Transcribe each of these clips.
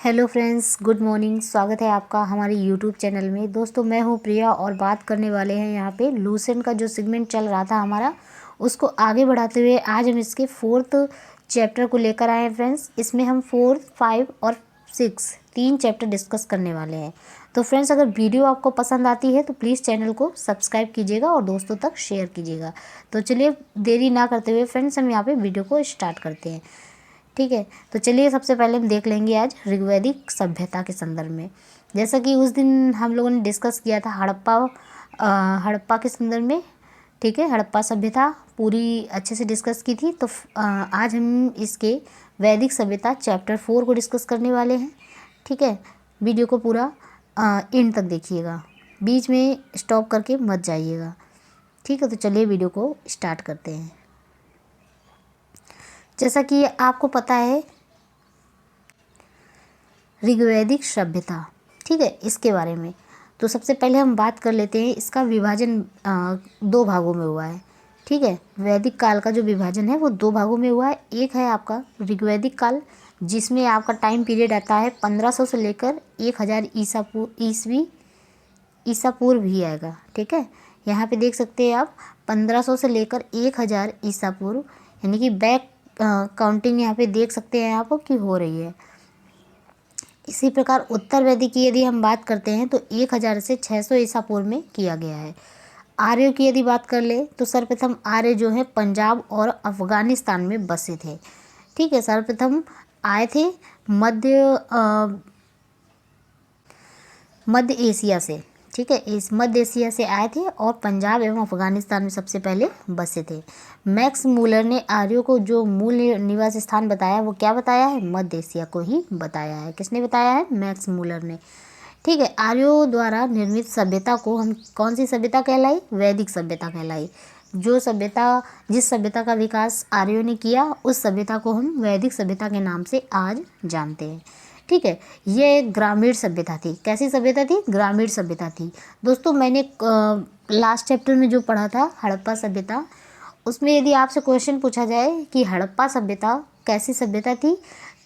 Hello friends, good morning. स्वागत है आपका हमारे यूट्यूब चैनल में। दोस्तों, मैं हूँ प्रिया और बात करने वाले हैं यहाँ पे लूसेंट का जो सेगमेंट चल रहा था हमारा, उसको आगे बढ़ाते हुए आज हम इसके 4th चैप्टर को लेकर आए हैं फ्रेंड्स। इसमें हम 4, 5 और 6 3 चैप्टर डिस्कस करने वाले हैं। तो फ्रेंड्स, अगर वीडियो आपको पसंद आती है तो प्लीज़ चैनल को सब्सक्राइब कीजिएगा और दोस्तों तक शेयर कीजिएगा। तो चलिए देरी ना करते हुए फ्रेंड्स, हम यहाँ पे वीडियो को स्टार्ट करते हैं। ठीक है, तो चलिए सबसे पहले हम देख लेंगे आज ऋग्वैदिक सभ्यता के संदर्भ में। जैसा कि उस दिन हम लोगों ने डिस्कस किया था हड़प्पा के संदर्भ में। ठीक है, हड़प्पा सभ्यता पूरी अच्छे से डिस्कस की थी। तो आज हम इसके वैदिक सभ्यता चैप्टर 4 को डिस्कस करने वाले हैं। ठीक है, वीडियो को पूरा एंड तक देखिएगा, बीच में स्टॉप करके मत जाइएगा। ठीक है, तो चलिए वीडियो को स्टार्ट करते हैं। जैसा कि आपको पता है ऋग्वैदिक सभ्यता, ठीक है, इसके बारे में तो सबसे पहले हम बात कर लेते हैं। इसका विभाजन 2 भागों में हुआ है। ठीक है, वैदिक काल का जो विभाजन है वो 2 भागों में हुआ है। एक है आपका ऋग्वैदिक काल, जिसमें आपका टाइम पीरियड आता है 1500 से लेकर 1000 ईसा पूर्व भी आएगा। ठीक है, यहाँ पे देख सकते हैं आप 1500 से लेकर 1000 ईसा पूर्व, यानी कि बैक काउंटिंग यहाँ पे देख सकते हैं आप कि हो रही है। इसी प्रकार उत्तर वैदिक की यदि हम बात करते हैं तो 1000 से 600 ईसा पूर्व में किया गया है। आर्यों की यदि बात कर ले तो सर्वप्रथम आर्य जो है पंजाब और अफगानिस्तान में बसे थे। ठीक है, सर्वप्रथम आए थे मध्य एशिया से। ठीक है, इस मध्य एशिया से आए थे और पंजाब एवं अफगानिस्तान में सबसे पहले बसे थे। मैक्स मूलर ने आर्यों को जो मूल निवास स्थान बताया वो क्या बताया है? मध्य एशिया को ही बताया है। किसने बताया है? मैक्स मूलर ने। ठीक है, आर्यों द्वारा निर्मित सभ्यता को हम कौन सी सभ्यता कहलाई? वैदिक सभ्यता कहलाई। जिस सभ्यता का विकास आर्यों ने किया उस सभ्यता को हम वैदिक सभ्यता के नाम से आज जानते हैं। ठीक है, ये एक ग्रामीण सभ्यता थी। कैसी सभ्यता थी? ग्रामीण सभ्यता थी। दोस्तों, मैंने लास्ट चैप्टर में जो पढ़ा था हड़प्पा सभ्यता, उसमें यदि आपसे क्वेश्चन पूछा जाए कि हड़प्पा सभ्यता कैसी सभ्यता थी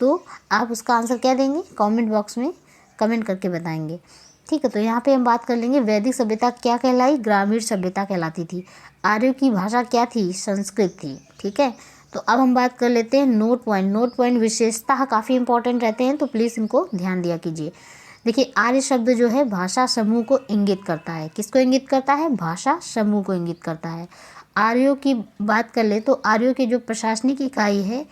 तो आप उसका आंसर क्या देंगे? कमेंट बॉक्स में कमेंट करके बताएंगे। ठीक है, तो यहाँ पे हम बात कर लेंगे वैदिक सभ्यता क्या कहलाई? ग्रामीण सभ्यता कहलाती थी। आर्यों की भाषा क्या थी? संस्कृत थी। ठीक है, तो अब हम बात कर लेते हैं नोट पॉइंट विशेषता काफ़ी इंपॉर्टेंट रहते हैं, तो प्लीज़ इनको ध्यान दिया कीजिए। देखिए, आर्य शब्द जो है भाषा समूह को इंगित करता है। किसको इंगित करता है? भाषा समूह को इंगित करता है। आर्यों की बात कर ले तो आर्यों की जो प्रशासनिक इकाई है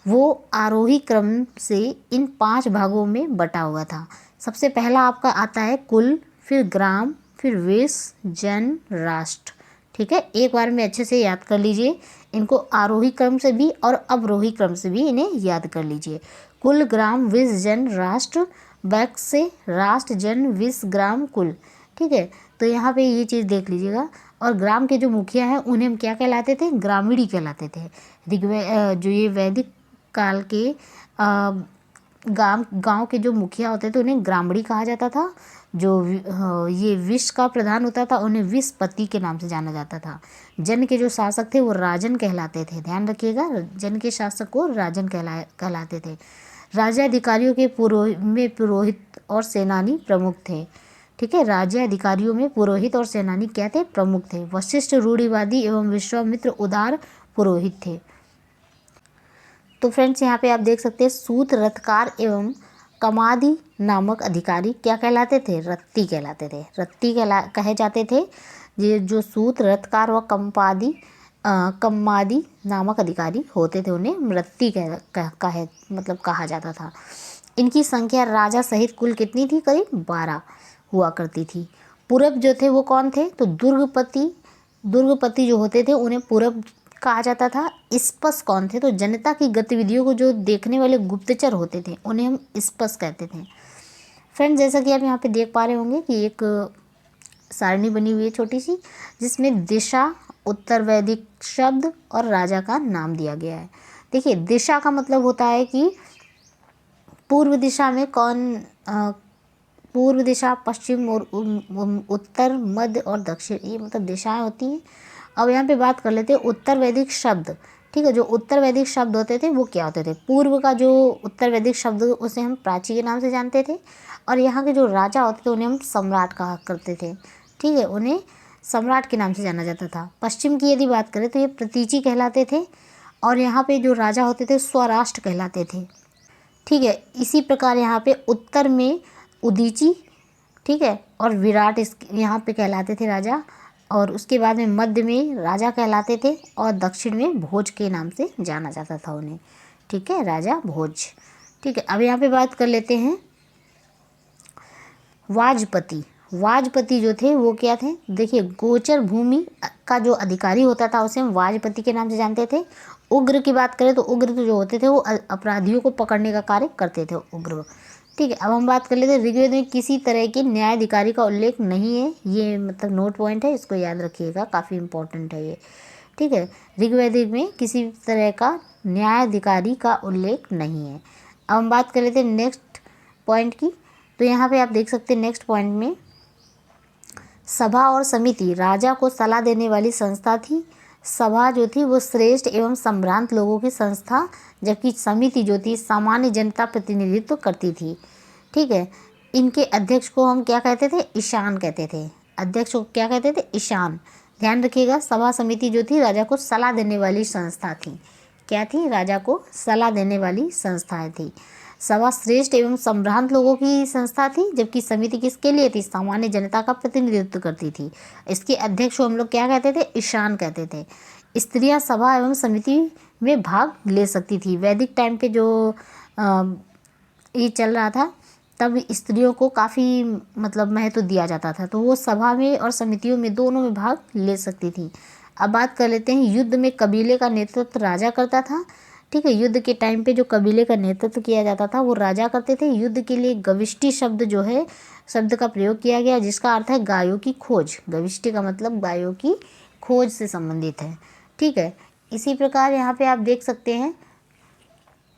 वो आरोही क्रम से इन 5 भागों में बटा हुआ था। सबसे पहला आपका आता है कुल, फिर ग्राम, फिर विष, जन, राष्ट्र। ठीक है, एक बार में अच्छे से याद कर लीजिए इनको, आरोही क्रम से भी और अवरोही क्रम से भी इन्हें याद कर लीजिए। कुल, ग्राम, विष, जन, राष्ट्र। बैक से राष्ट्र, जन, विष, ग्राम, कुल। ठीक है, तो यहाँ पे ये चीज़ देख लीजिएगा। और ग्राम के जो मुखिया हैं उन्हें हम क्या कहलाते थे? ग्रामीणी कहलाते थे। जो ये वैदिक काल के गांव के जो मुखिया होते थे उन्हें ग्रामीणी कहा जाता था। जो ये विष का प्रधान होता था उन्हें विषपति के नाम से जाना जाता था। जन के जो शासक थे वो राजन कहलाते थे। ध्यान रखिएगा, जन के शासक को राजन कहलाते थे। राज्य अधिकारियों के पुरोहित और सेनानी प्रमुख थे। ठीक है, राज्य अधिकारियों में पुरोहित और सेनानी क्या थे? प्रमुख थे। वशिष्ठ रूढ़िवादी एवं विश्वामित्र उदार पुरोहित थे। तो फ्रेंड्स, यहाँ पे आप देख सकते हैं सूत, रथकार एवं कमादि नामक अधिकारी क्या कहलाते थे? रत्ती कहलाते थे। रत्ती कहे जाते थे। ये जो सूत, रथकार व कम्मादि नामक अधिकारी होते थे उन्हें रत्ती कहा जाता था। इनकी संख्या राजा सहित कुल कितनी थी? करीब 12 हुआ करती थी। पूरब जो थे वो कौन थे? तो दुर्गपति जो होते थे उन्हें पूरब कहा जाता था। स्पस कौन थे? तो जनता की गतिविधियों को जो देखने वाले गुप्तचर होते थे उन्हें हम स्पस कहते थे। फ्रेंड्स, जैसा कि आप यहाँ पे देख पा रहे होंगे कि एक सारणी बनी हुई है छोटी सी, जिसमें दिशा, उत्तर वैदिक शब्द और राजा का नाम दिया गया है। देखिए, दिशा का मतलब होता है कि पूर्व दिशा में पूर्व दिशा, पश्चिम और उत्तर, मध्य और दक्षिण, ये मतलब दिशाएं होती हैं। अब यहाँ पे बात कर लेते हैं उत्तर वैदिक शब्द। ठीक है। जो उत्तर वैदिक शब्द होते थे वो क्या होते थे? पूर्व का जो उत्तर वैदिक शब्द उसे हम प्राची के नाम से जानते थे, और यहाँ के जो राजा होते थे उन्हें हम सम्राट कहा करते थे। ठीक है, उन्हें सम्राट के नाम से जाना जाता था। पश्चिम की यदि बात करें तो ये प्रतीची कहलाते थे, और यहाँ पे जो राजा होते थे स्वराष्ट्र कहलाते थे। ठीक है, इसी प्रकार यहाँ पे उत्तर में उदीची, ठीक है, और विराट इस यहाँ पे कहलाते थे राजा, और उसके बाद में मध्य में राजा कहलाते थे, और दक्षिण में भोज के नाम से जाना जाता था उन्हें। ठीक है, राजा भोज। ठीक है, अब यहाँ पे बात कर लेते हैं वाजपति। वाजपति जो थे वो क्या थे? देखिए, गोचर भूमि का जो अधिकारी होता था उसे हम वाजपति के नाम से जानते थे। उग्र की बात करें तो उग्र तो जो होते थे वो अपराधियों को पकड़ने का कार्य करते थे, उग्र। ठीक है, अब हम बात कर लेते हैं ऋग्वेद में किसी तरह के न्यायाधिकारी का उल्लेख नहीं है। ये मतलब नोट पॉइंट है, इसको याद रखिएगा, काफ़ी इंपॉर्टेंट है ये। ठीक है, ऋग्वेद में किसी तरह का न्यायाधिकारी का उल्लेख नहीं है। अब हम बात कर लेते हैं नेक्स्ट पॉइंट की। तो यहाँ पे आप देख सकते हैं नेक्स्ट पॉइंट में सभा और समिति राजा को सलाह देने वाली संस्था थी। सभा जो थी वो श्रेष्ठ एवं संभ्रांत लोगों की संस्था, जबकि समिति जो थी सामान्य जनता प्रतिनिधित्व करती थी। ठीक है, इनके अध्यक्ष को हम क्या कहते थे? ईशान कहते थे। अध्यक्ष को क्या कहते थे? ईशान। ध्यान रखिएगा, सभा समिति जो थी राजा को सलाह देने वाली संस्था थी। क्या थी? राजा को सलाह देने वाली संस्थाएं थी। सभा श्रेष्ठ एवं संभ्रांत लोगों की संस्था थी, जबकि समिति किसके लिए थी? सामान्य जनता का प्रतिनिधित्व करती थी। इसके अध्यक्ष को हम लोग क्या कहते थे? ईशान कहते थे। स्त्रियां सभा एवं समिति में भाग ले सकती थी। वैदिक टाइम पे जो ये चल रहा था तब स्त्रियों को काफ़ी मतलब महत्व दिया जाता था, तो वो सभा में और समितियों में दोनों में भाग ले सकती थी। अब बात कर लेते हैं युद्ध में कबीले का नेतृत्व राजा करता था। ठीक है, युद्ध के टाइम पे जो कबीले का नेतृत्व किया जाता था वो राजा करते थे। युद्ध के लिए गविष्टि शब्द जो है शब्द का प्रयोग किया गया, जिसका अर्थ है गायों की खोज। गविष्टि का मतलब गायों की खोज से संबंधित है। ठीक है, इसी प्रकार यहाँ पे आप देख सकते हैं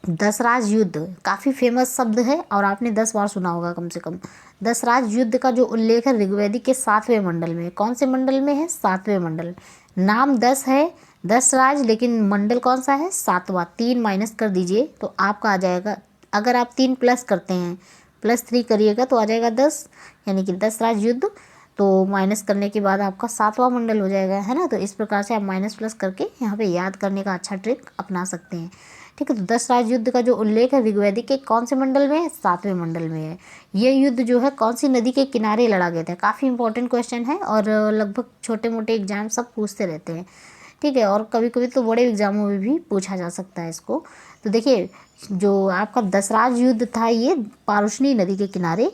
दसराज युद्ध काफ़ी फेमस शब्द है और आपने 10 बार सुना होगा कम से कम। दसराज युद्ध का जो उल्लेख है ऋग्वेदिक के 7वें मंडल में। कौन से मंडल में है? 7वें मंडल। नाम 10 है, 10 राज, लेकिन मंडल कौन सा है? 7वां। 3 माइनस कर दीजिए तो आपका आ जाएगा, अगर आप 3 प्लस करते हैं, +3 करिएगा तो आ जाएगा 10, यानी कि 10 राज युद्ध। तो माइनस करने के बाद आपका 7वां मंडल हो जाएगा, है ना। तो इस प्रकार से आप माइनस प्लस करके यहाँ पे याद करने का अच्छा ट्रिक अपना सकते हैं। ठीक है, तो 10 राज युद्ध का जो उल्लेख है ऋग्वेदिक के कौन से मंडल में है? 7वें मंडल में है। ये युद्ध जो है कौन सी नदी के किनारे लड़ा गया था? काफ़ी इंपॉर्टेंट क्वेश्चन है और लगभग छोटे मोटे एग्जाम सब पूछते रहते हैं। ठीक है, और कभी कभी तो बड़े एग्जामों में भी पूछा जा सकता है इसको। तो देखिए, जो आपका दसराज युद्ध था ये पारुष्णी नदी के किनारे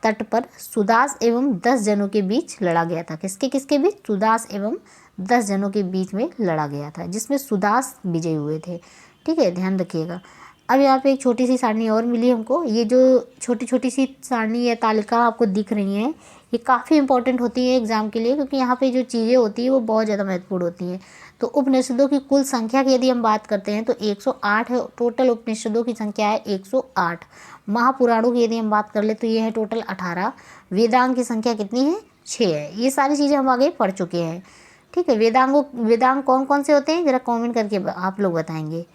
तट पर सुदास एवं 10 जनों के बीच लड़ा गया था। किसके किसके बीच? सुदास एवं 10 जनों के बीच में लड़ा गया था, जिसमें सुदास विजयी हुए थे। ठीक है, ध्यान रखिएगा। अब यहाँ पे एक छोटी सी सारणी और मिली हमको। ये जो छोटी छोटी सी सारणी या तालिका आपको दिख रही हैं, ये काफ़ी इंपॉर्टेंट होती है एग्जाम के लिए, क्योंकि यहाँ पे जो चीज़ें होती हैं वो बहुत ज़्यादा महत्वपूर्ण होती हैं। तो उपनिषदों की कुल संख्या की यदि हम बात करते हैं तो 108 है। टोटल उपनिषदों की संख्या है 108। महापुराणों की यदि हम बात कर ले तो ये है टोटल 18। वेदांग की संख्या कितनी है? 6 है। ये सारी चीज़ें हम आगे पढ़ चुके हैं। ठीक है, वेदांग कौन कौन से होते हैं ज़रा कमेंट करके आप लोग बताएंगे।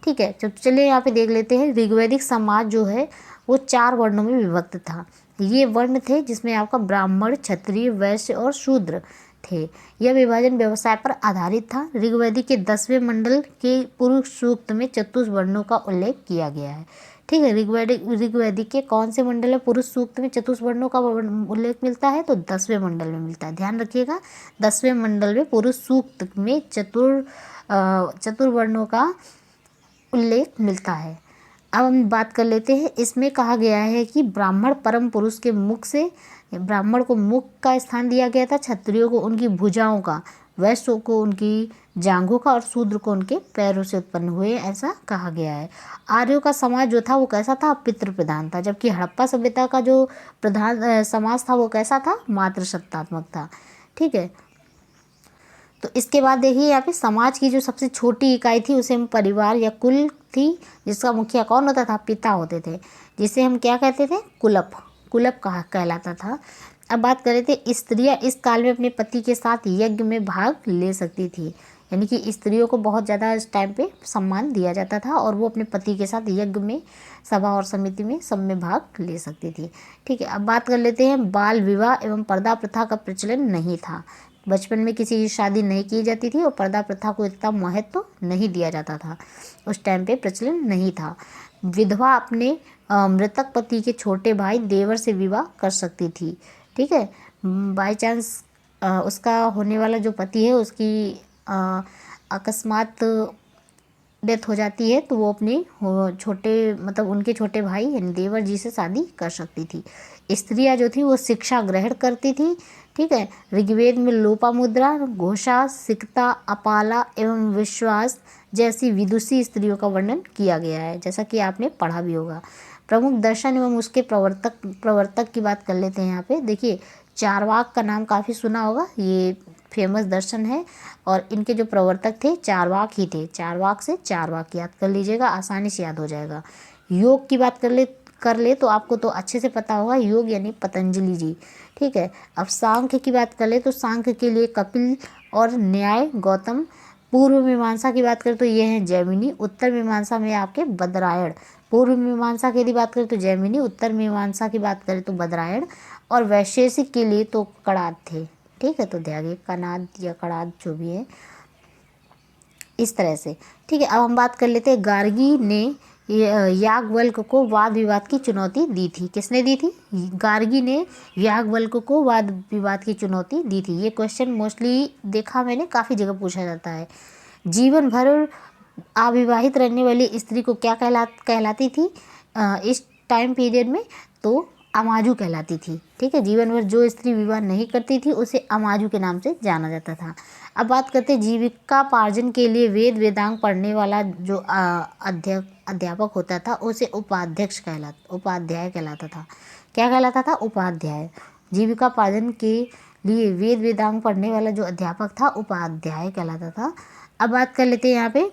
ठीक है, तो चलिए यहाँ पे देख लेते हैं। ऋग्वैदिक समाज जो है वो 4 वर्णों में विभक्त था। ये वर्ण थे जिसमें आपका ब्राह्मण, क्षत्रिय, वैश्य और शूद्र थे। यह विभाजन व्यवसाय पर आधारित था। ऋग्वेदिक के 10वें मंडल के पुरुष सूक्त में चतुर्वर्णों का उल्लेख किया गया है। ठीक है, ऋग्वेदिक के कौन से मंडल में पुरुष सूक्त में चतुर्वर्णों का उल्लेख मिलता है? तो 10वें मंडल में मिलता है। ध्यान रखिएगा, 10वें मंडल में पुरुष सूक्त में चतुर्वर्णों का उल्लेख मिलता है। अब हम बात कर लेते हैं। इसमें कहा गया है कि ब्राह्मण परम पुरुष के मुख से, ब्राह्मण को मुख का स्थान दिया गया था, क्षत्रियों को उनकी भुजाओं का, वैश्यों को उनकी जांघों का और शूद्र को उनके पैरों से उत्पन्न हुए, ऐसा कहा गया है। आर्यों का समाज जो था वो कैसा था? पितृ प्रधान था। जबकि हड़प्पा सभ्यता का जो प्रधान समाज था वो कैसा था? मातृ सत्तात्मक था। ठीक है, तो इसके बाद देखिए यहाँ पे समाज की जो सबसे छोटी इकाई थी उसे हम परिवार या कुल थी, जिसका मुखिया कौन होता था? पिता होते थे, जिसे हम क्या कहते थे? कुलप। कुलप कहलाता था। अब बात कर रहे थे स्त्रियाँ इस काल में अपने पति के साथ यज्ञ में भाग ले सकती थी। यानी कि स्त्रियों को बहुत ज़्यादा इस टाइम पे सम्मान दिया जाता था और वो अपने पति के साथ यज्ञ में, सभा और समिति में सब में भाग ले सकती थी। ठीक है, अब बात कर लेते हैं बाल विवाह एवं पर्दा प्रथा का प्रचलन नहीं था। बचपन में किसी की शादी नहीं की जाती थी और पर्दा प्रथा को इतना महत्व नहीं दिया जाता था, उस टाइम पे प्रचलन नहीं था। विधवा अपने मृतक पति के छोटे भाई देवर से विवाह कर सकती थी। ठीक है, बाय चांस उसका होने वाला जो पति है उसकी अकस्मात डेथ हो जाती है तो वो अपने छोटे मतलब उनके छोटे भाई यानी देवर जी से शादी कर सकती थी। स्त्रियां जो थी वो शिक्षा ग्रहण करती थी। ठीक है, ऋग्वेद में लोपामुद्रा, घोषा, सिकता, अपाला एवं विश्वास जैसी विदुषी स्त्रियों का वर्णन किया गया है, जैसा कि आपने पढ़ा भी होगा। प्रमुख दर्शन एवं उसके प्रवर्तक की बात कर लेते हैं। यहाँ पे देखिए, चारवाक का नाम काफ़ी सुना होगा, ये फेमस दर्शन है और इनके जो प्रवर्तक थे चारवाक ही थे। चारवाक से चारवाक याद कर लीजिएगा, आसानी से याद हो जाएगा। योग की बात कर ले तो आपको तो अच्छे से पता होगा, योग यानी पतंजलि जी। ठीक है, अब सांख्य की बात कर ले तो सांख्य के लिए कपिल और न्याय गौतम। पूर्व मीमांसा की बात करें तो ये हैं जैमिनी। उत्तर मीमांसा में आपके बदरायण। पूर्व मीमांसा की यदि बात करें तो जैमिनी, उत्तर मीमांसा की बात करें तो बदरायण और वैशेषिक के लिए तो कणाद थे। ठीक है, तो ध्यान, कनाद या कणाद जो भी है, इस तरह से। ठीक है, अब हम बात कर लेते हैं गार्गी ने याज्ञवल्क्य को वाद विवाद की चुनौती दी थी। किसने दी थी? गार्गी ने याज्ञवल्क्य को वाद विवाद की चुनौती दी थी। ये क्वेश्चन मोस्टली देखा मैंने काफ़ी जगह पूछा जाता है। जीवन भर अविवाहित रहने वाली स्त्री को क्या कहलाती थी इस टाइम पीरियड में? तो अमाजू कहलाती थी। ठीक है, जीवन भर जो स्त्री विवाह नहीं करती थी उसे अमाजू के नाम से जाना जाता था। अब बात करते हैं जीविकापार्जन के लिए वेद वेदांग पढ़ने वाला जो अध्यापक होता था उसे उपाध्याय कहलाता था। क्या कहलाता था? उपाध्याय। जीविकापार्जन के लिए वेद वेदांग पढ़ने वाला जो अध्यापक था उपाध्याय कहलाता था। अब बात कर लेते हैं यहाँ पे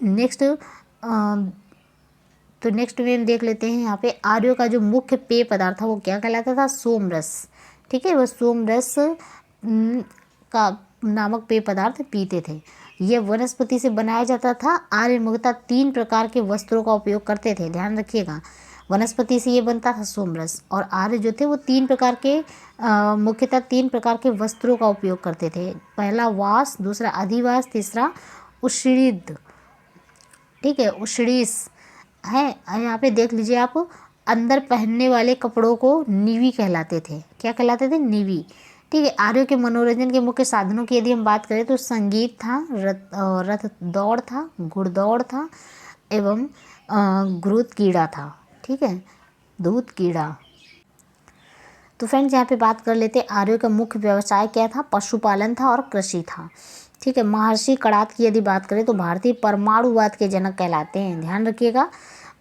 नेक्स्ट में हम देख लेते हैं यहाँ पे आर्यों का जो मुख्य पेय पदार्थ था वो क्या कहलाता था? सोमरस। ठीक है, वह सोमरस का नामक पेय पदार्थ पीते थे। यह वनस्पति से बनाया जाता था। आर्य मुख्यतः 3 प्रकार के वस्त्रों का उपयोग करते थे, ध्यान रखिएगा। वनस्पति से ये बनता था सोमरस और आर्य जो थे वो मुख्यतः 3 प्रकार के वस्त्रों का उपयोग करते थे। पहला वास, दूसरा अधिवास, तीसरा उषिद। ठीक है, उषिस है। यहाँ पे देख लीजिए आप, अंदर पहनने वाले कपड़ों को नीवी कहलाते थे। क्या कहलाते थे? नीवी। ठीक है, आर्यों के मनोरंजन के मुख्य साधनों की यदि हम बात करें तो संगीत था, रथ दौड़ था, घुड़दौड़ था एवं घृत कीड़ा था। ठीक है, दूध कीड़ा। तो फ्रेंड्स यहाँ पे बात कर लेते हैं आर्यों का मुख्य व्यवसाय क्या था? पशुपालन था और कृषि था। ठीक है, महर्षि कणाद की यदि बात करें तो भारतीय परमाणुवाद के जनक कहलाते हैं। ध्यान रखिएगा,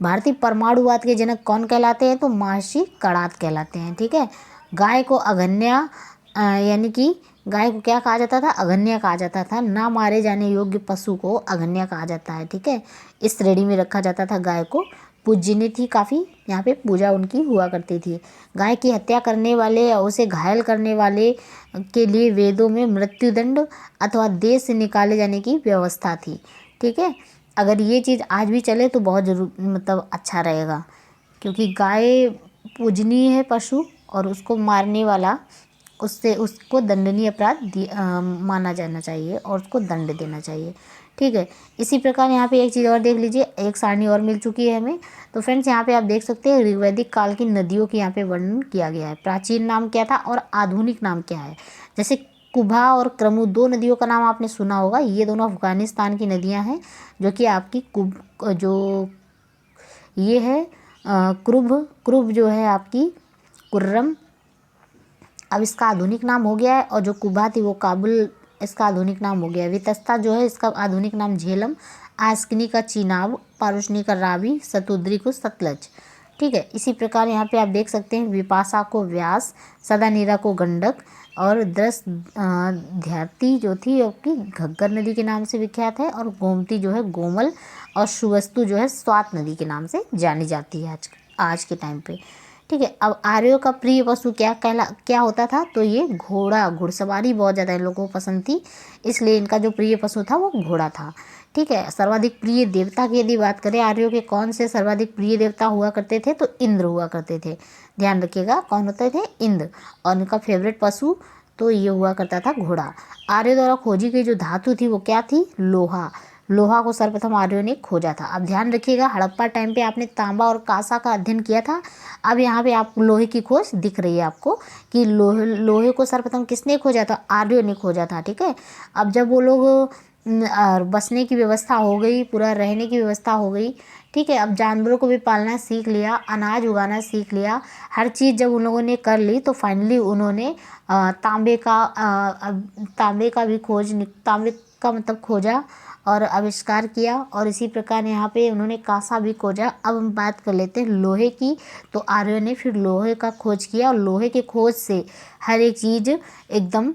भारतीय परमाणुवाद के जनक कौन कहलाते हैं? तो महर्षि कणाद कहलाते हैं। ठीक है, गाय को अगन्या यानी कि गाय को क्या कहा जाता था? अगन्या कहा जाता था। ना मारे जाने योग्य पशु को अगन्या कहा जाता है। ठीक है, इस श्रेणी में रखा जाता था गाय को। पूज्यनीय थी काफ़ी, यहाँ पे पूजा उनकी हुआ करती थी। गाय की हत्या करने वाले या उसे घायल करने वाले के लिए वेदों में मृत्युदंड अथवा देश से निकाले जाने की व्यवस्था थी। ठीक है, अगर ये चीज़ आज भी चले तो बहुत मतलब अच्छा रहेगा, क्योंकि गाय पूजनीय है पशु और उसको मारने वाला उसको दंडनीय अपराध माना जाना चाहिए और उसको दंड देना चाहिए। ठीक है, इसी प्रकार यहाँ पे एक चीज़ और देख लीजिए, एक सारणी और मिल चुकी है हमें। तो फ्रेंड्स यहाँ पे आप देख सकते हैं ऋग्वैदिक काल की नदियों की यहाँ पे वर्णन किया गया है। प्राचीन नाम क्या था और आधुनिक नाम क्या है? जैसे कुभा और क्रमु 2 नदियों का नाम आपने सुना होगा। ये दोनों अफगानिस्तान की नदियाँ हैं, जो कि आपकी जो ये है क्रुब जो है आपकी कुर्रम, अब इसका आधुनिक नाम हो गया है। और जो कुबा थी वो काबुल, इसका आधुनिक नाम हो गया। वितस्ता जो है इसका आधुनिक नाम झेलम, आस्किनी का चिनाब, पारुशनी का रावी, सतुद्री को सतलज। ठीक है, इसी प्रकार यहाँ पे आप देख सकते हैं विपाशा को व्यास, सदानीरा को गंडक और ध्याती जो थी आपकी घग्गर नदी के नाम से विख्यात है और गोमती जो है गोमल और सुवस्तु जो है स्वात नदी के नाम से जानी जाती है आज के टाइम पे। ठीक है। अब आर्यों का प्रिय पशु क्या होता था, तो ये घोड़ा, घुड़सवारी बहुत ज़्यादा इन लोगों को पसंद थी, इसलिए इनका जो प्रिय पशु था वो घोड़ा था। ठीक है। सर्वाधिक प्रिय देवता की यदि बात करें, आर्यों के कौन से सर्वाधिक प्रिय देवता हुआ करते थे, तो इंद्र हुआ करते थे। ध्यान रखिएगा, कौन होते थे, इंद्र। और उनका फेवरेट पशु तो ये हुआ करता था घोड़ा। आर्यों द्वारा खोजी गई जो धातु थी वो क्या थी, लोहा। लोहा को सर्वप्रथम आर्यों ने खोजा था। अब ध्यान रखिएगा, हड़प्पा टाइम पे आपने तांबा और कांसा का अध्ययन किया था। अब यहाँ पे आप लोहे की खोज दिख रही है आपको कि लोहे को सर्वप्रथम किसने खोजा था, आर्यों ने खोजा था। ठीक है। अब जब वो लोग बसने की व्यवस्था हो गई, पूरा रहने की व्यवस्था हो गई, ठीक है, अब जानवरों को भी पालना सीख लिया, अनाज उगाना सीख लिया, हर चीज़ जब उन लोगों ने कर ली, तो फाइनली उन्होंने तांबे का भी तांबे का मतलब खोजा और आविष्कार किया। और इसी प्रकार यहाँ पे उन्होंने कांसा भी खोजा। अब हम बात कर लेते हैं लोहे की। तो आर्यों ने फिर लोहे का खोज किया, और लोहे के खोज से हर एक चीज़ एकदम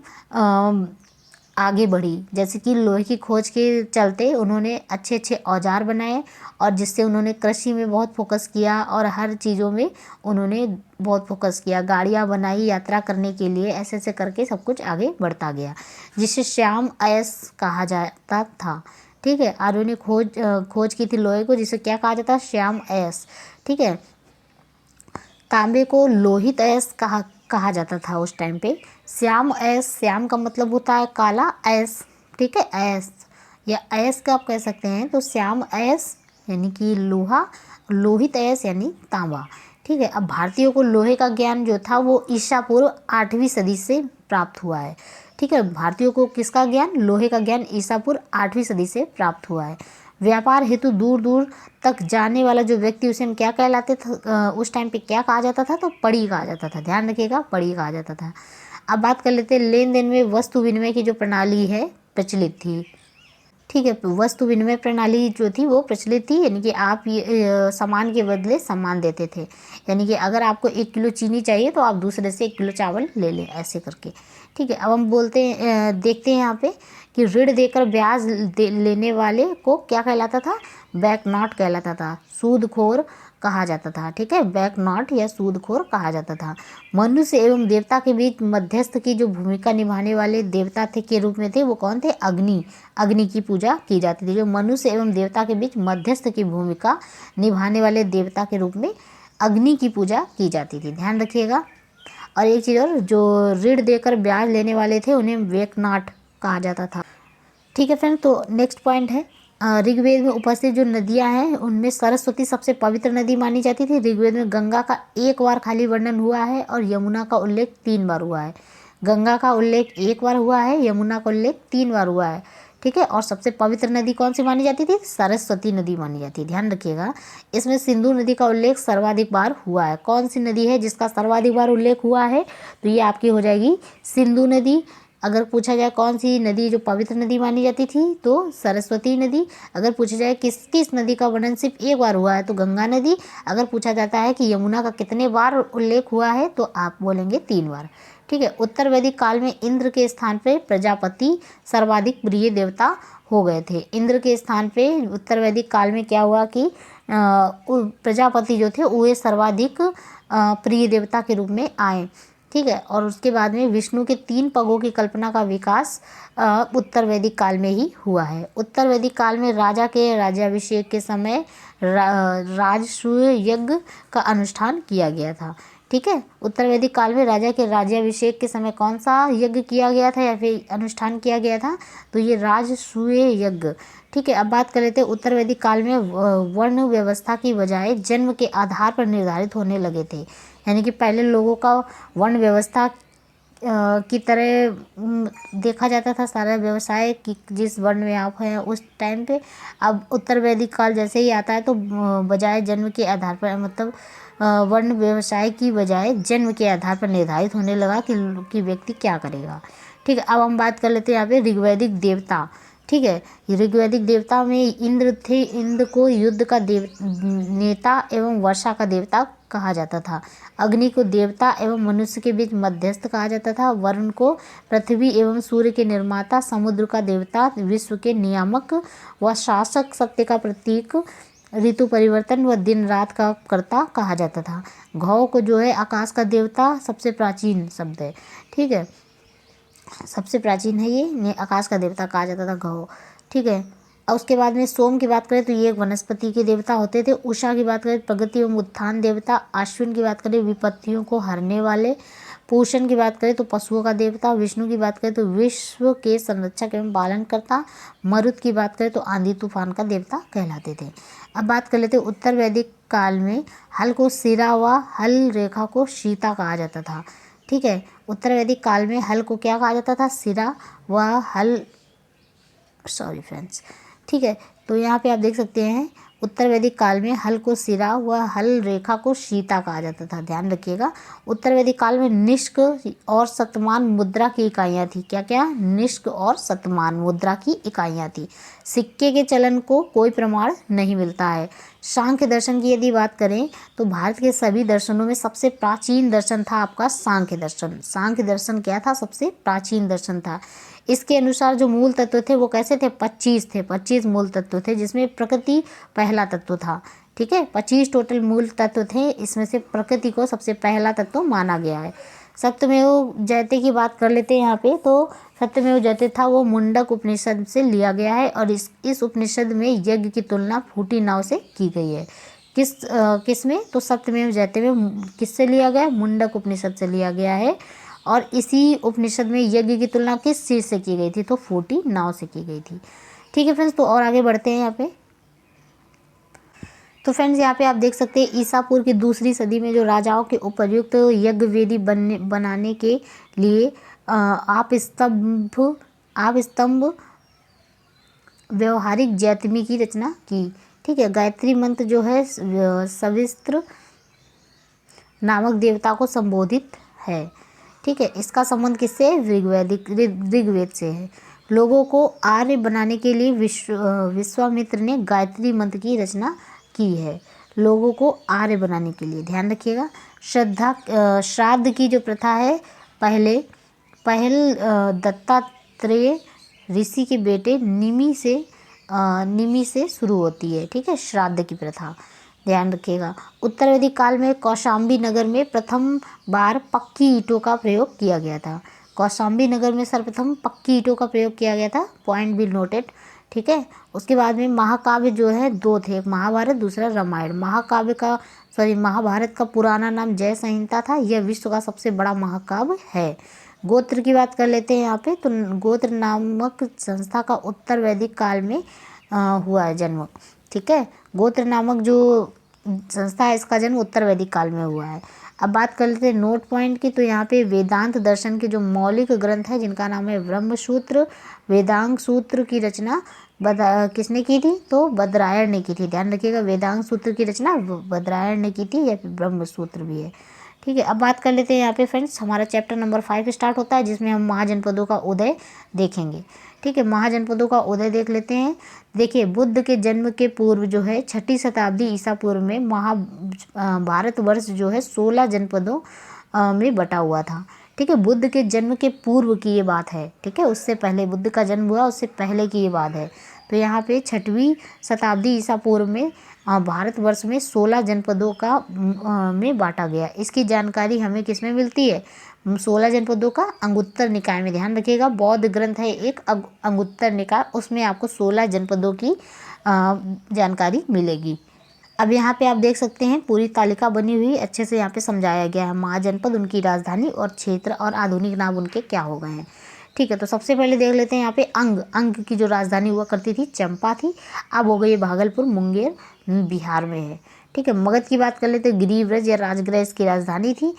आगे बढ़ी। जैसे कि लोहे की खोज के चलते उन्होंने अच्छे अच्छे औजार बनाए, और जिससे उन्होंने कृषि में बहुत फोकस किया, और हर चीज़ों में उन्होंने बहुत फोकस किया। गाड़ियाँ बनाई यात्रा करने के लिए, ऐसे ऐसे करके सब कुछ आगे बढ़ता गया, जिसे श्याम अयस कहा जाता था। ठीक है। आर्यों ने खोज की थी लोहे को, जिसे क्या कहा जाता है, श्याम अयस। ठीक है। तांबे को लोहित अयस कहा जाता था उस टाइम पे। श्याम अयस, श्याम का मतलब होता है काला, अयस, ठीक है, अयस या अयस का आप कह सकते हैं। तो श्याम अयस यानी कि लोहा, लोहित अयस यानी तांबा। ठीक है। अब भारतीयों को लोहे का ज्ञान जो था वो ईसा पूर्व 8वीं सदी से प्राप्त हुआ है। ठीक है। भारतीयों को किसका ज्ञान, लोहे का ज्ञान ईसा पूर्व 8वीं सदी से प्राप्त हुआ है। व्यापार हेतु दूर दूर तक जाने वाला जो व्यक्ति, उसे हम क्या कहलाते थे, उस टाइम पे क्या कहा जाता था, तो पड़ी कहा जाता था। ध्यान रखिएगा, पड़ी कहा जाता था। अब बात कर लेते हैं लेन देन में वस्तु विनिमय की जो प्रणाली है प्रचलित थी। ठीक है। वस्तु विनिमय प्रणाली जो थी वो प्रचलित थी, यानी कि आप ये सामान के बदले सम्मान देते थे। यानी कि अगर आपको 1 किलो चीनी चाहिए तो आप दूसरे से 1 किलो चावल ले लें, ऐसे करके। ठीक है। अब हम देखते हैं यहाँ पे कि ऋण देकर ब्याज लेने वाले को क्या कहलाता था, बैंक नॉट कहलाता था, सूदखोर कहा जाता था। ठीक है। बैंक नॉट या सूदखोर कहा जाता था। मनुष्य एवं देवता के बीच मध्यस्थ की जो भूमिका निभाने वाले देवता थे के रूप में थे, वो कौन थे, अग्नि। अग्नि की पूजा की जाती थी। जो मनुष्य एवं देवता के बीच मध्यस्थ की भूमिका निभाने वाले देवता के रूप में अग्नि की पूजा की जाती थी। ध्यान रखिएगा। और एक चीज़ और, जो ऋण देकर ब्याज लेने वाले थे उन्हें वेकनाट कहा जाता था। ठीक है फ्रेंड, तो नेक्स्ट पॉइंट है ऋग्वेद में उपस्थित जो नदियां हैं उनमें सरस्वती सबसे पवित्र नदी मानी जाती थी। ऋग्वेद में गंगा का 1 बार खाली वर्णन हुआ है, और यमुना का उल्लेख 3 बार हुआ है। गंगा का उल्लेख 1 बार हुआ है, यमुना का उल्लेख 3 बार हुआ है। ठीक है। और सबसे पवित्र नदी कौन सी मानी जाती थी, सरस्वती नदी मानी जाती है। ध्यान रखिएगा। इसमें सिंधु नदी का उल्लेख सर्वाधिक बार हुआ है। कौन सी नदी है जिसका सर्वाधिक बार उल्लेख हुआ है, तो ये आपकी हो जाएगी सिंधु नदी। अगर पूछा जाए कौन सी नदी जो पवित्र नदी मानी जाती थी, तो सरस्वती नदी। अगर पूछा जाए किस किस नदी का वर्णन सिर्फ 1 बार हुआ है, तो गंगा नदी। अगर पूछा जाता है कि यमुना का कितने बार उल्लेख हुआ है, तो आप बोलेंगे 3 बार। ठीक है। उत्तर वैदिक काल में इंद्र के स्थान पे प्रजापति सर्वाधिक प्रिय देवता हो गए थे। इंद्र के स्थान पे उत्तर वैदिक काल में क्या हुआ कि प्रजापति जो थे वे सर्वाधिक प्रिय देवता के रूप में आए। ठीक है। और उसके बाद में विष्णु के 3 पगों की कल्पना का विकास उत्तर वैदिक काल में ही हुआ है। उत्तर वैदिक काल में राजा के राज्याभिषेक के समय राजसूय यज्ञ का अनुष्ठान किया गया था। ठीक है। उत्तर वैदिक काल में राजा के राज्याभिषेक के समय कौन सा यज्ञ किया गया था या फिर अनुष्ठान किया गया था, तो ये राजसूय यज्ञ। ठीक है। अब बात कर लेते हैं उत्तर वैदिक काल में वर्ण व्यवस्था की बजाय जन्म के आधार पर निर्धारित होने लगे थे। यानी कि पहले लोगों का वर्ण व्यवस्था की तरह देखा जाता था सारा व्यवसाय कि जिस वर्ण में आप हैं उस टाइम पे। अब उत्तर वैदिक काल जैसे ही आता है तो बजाय जन्म के आधार पर, मतलब वर्ण व्यवसाय की बजाय जन्म के आधार पर निर्धारित होने लगा कि व्यक्ति क्या करेगा। ठीक है। अब हम बात कर लेते हैं यहाँ पे ऋग्वैदिक देवता। ठीक है। ऋग्वैदिक देवता में इंद्र थे। इंद्र को युद्ध का नेता एवं वर्षा का देवता कहा जाता था। अग्नि को देवता एवं मनुष्य के बीच मध्यस्थ कहा जाता था। वरुण को पृथ्वी एवं सूर्य के निर्माता, समुद्र का देवता, विश्व के नियामक व शासक, सत्य का प्रतीक ऋतु परिवर्तन व दिन रात का कर्ता कहा जाता था। घौ को जो है आकाश का देवता सबसे प्राचीन शब्द है, ठीक है, सबसे प्राचीन है ये आकाश का देवता कहा जाता था घौ, ठीक है। और उसके बाद में सोम की बात करें तो ये एक वनस्पति के देवता होते थे। उषा की बात करें प्रगति एवं उत्थान देवता। अश्विन की बात करें विपत्तियों को हरने वाले। पूषण की बात करें तो पशुओं का देवता। विष्णु की बात करें तो विश्व के संरक्षक एवं पालन करता। मरुत की बात करें तो आंधी तूफान का देवता कहलाते थे। अब बात कर लेते हैं उत्तर वैदिक काल में हल को सिरा व हल रेखा को शीता कहा जाता था, ठीक है। उत्तर वैदिक काल में हल को क्या कहा जाता था, सिरा व हल, सॉरी फ्रेंड्स, ठीक है। तो यहाँ पे आप देख सकते हैं उत्तर वैदिक काल में हल को सिरा व हल रेखा को शीता कहा जाता था, ध्यान रखिएगा। उत्तर वैदिक काल में निष्क और शतमान मुद्रा की इकाइयाँ थी। क्या क्या? निष्क और शतमान मुद्रा की इकाइयाँ थी। सिक्के के चलन को कोई प्रमाण नहीं मिलता है। सांख्य दर्शन की यदि बात करें तो भारत के सभी दर्शनों में सबसे प्राचीन दर्शन था आपका सांख्य दर्शन। सांख्य दर्शन क्या था? सबसे प्राचीन दर्शन था। इसके अनुसार जो मूल तत्व थे वो कैसे थे? 25 थे, 25 मूल तत्व थे, जिसमें प्रकृति पहला तत्व था, ठीक है। 25 टोटल मूल तत्व थे, इसमें से प्रकृति को सबसे पहला तत्व माना गया है। सत्यमेव जयते की बात कर लेते हैं यहाँ पे। तो सत्यमेव जयते था वो मुंडक उपनिषद से लिया गया है और इस उपनिषद में यज्ञ की तुलना फूटी नाव से की गई है। किस में? तो सत्यमेव जयते में किससे लिया गया? मुंडक उपनिषद से लिया गया है। और इसी उपनिषद में यज्ञ की तुलना किस चीज़ से की गई थी? तो फूटी नाव से की गई थी, ठीक है फ्रेंड्स। तो और आगे बढ़ते हैं यहाँ पे। तो फ्रेंड्स यहाँ पे आप देख सकते हैं ईसा पूर्व की दूसरी सदी में जो राजाओं के उपर्युक्त यज्ञ वेदी बनाने के लिए आप स्तंभ व्यवहारिक जैतमी की रचना की, ठीक है। गायत्री मंत्र जो है सविस्त्र नामक देवता को संबोधित है, ठीक है। इसका संबंध किससे? ऋग्वेद से है। लोगों को आर्य बनाने के लिए विश्वामित्र ने गायत्री मंत्र की रचना की है। लोगों को आर्य बनाने के लिए, ध्यान रखिएगा। श्राद्ध की जो प्रथा है पहल दत्तात्रेय ऋषि के बेटे निमि से शुरू होती है, ठीक है, श्राद्ध की प्रथा, ध्यान रखिएगा। उत्तर वैदिक काल में कौशाम्बी नगर में प्रथम बार पक्की ईंटों का प्रयोग किया गया था। कौशाम्बी नगर में सर्वप्रथम पक्की ईंटों का प्रयोग किया गया था, पॉइंट बी नोटेड, ठीक है। उसके बाद में महाकाव्य जो है 2 थे, एक महाभारत दूसरा रामायण। महाभारत का पुराना नाम जय संहिता था। यह विश्व का सबसे बड़ा महाकाव्य है। गोत्र की बात कर लेते हैं यहाँ पे। तो गोत्र नामक संस्था का उत्तर वैदिक काल में हुआ है जन्म, ठीक है। गोत्र नामक जो संस्था है इसका जन्म उत्तर वैदिक काल में हुआ है। अब बात कर लेते हैं नोट पॉइंट की। तो यहाँ पे वेदांत दर्शन के जो मौलिक ग्रंथ है जिनका नाम है ब्रह्मसूत्र, वेदांग सूत्र की रचना किसने की थी? तो बद्रायण ने की थी, ध्यान रखिएगा। वेदांग सूत्र की रचना बद्रायण ने की थी, या फिर ब्रह्मसूत्र भी है, ठीक है। अब बात कर लेते हैं यहाँ पे फ्रेंड्स, हमारा चैप्टर नंबर 5 स्टार्ट होता है जिसमें हम महाजनपदों का उदय देखेंगे, ठीक है। महाजनपदों का उदय देख लेते हैं। देखिए, बुद्ध के जन्म के पूर्व जो है 6ठी शताब्दी ईसा पूर्व में भारतवर्ष जो है 16 जनपदों में बटा हुआ था, ठीक है। बुद्ध के जन्म के पूर्व की ये बात है, ठीक है। उससे पहले बुद्ध का जन्म हुआ, उससे पहले की ये बात है। तो यहाँ पे 6वीं शताब्दी ईसा पूर्व में भारतवर्ष में 16 जनपदों का में बांटा गया। इसकी जानकारी हमें किस में मिलती है? 16 जनपदों का अंगुत्तर निकाय में, ध्यान रखिएगा। बौद्ध ग्रंथ है एक अंगुत्तर निकाय, उसमें आपको 16 जनपदों की जानकारी मिलेगी। अब यहाँ पे आप देख सकते हैं पूरी तालिका बनी हुई, अच्छे से यहाँ पे समझाया गया है महाजनपद, उनकी राजधानी और क्षेत्र और आधुनिक नाम उनके क्या हो गए हैं, ठीक है। तो सबसे पहले देख लेते हैं यहाँ पे अंग की जो राजधानी हुआ करती थी चंपा थी, अब हो गई भागलपुर, मुंगेर बिहार में है, ठीक है। मगध की बात कर लेते हैं, गिरिव्रज या राजगृह इसकी राजधानी थी।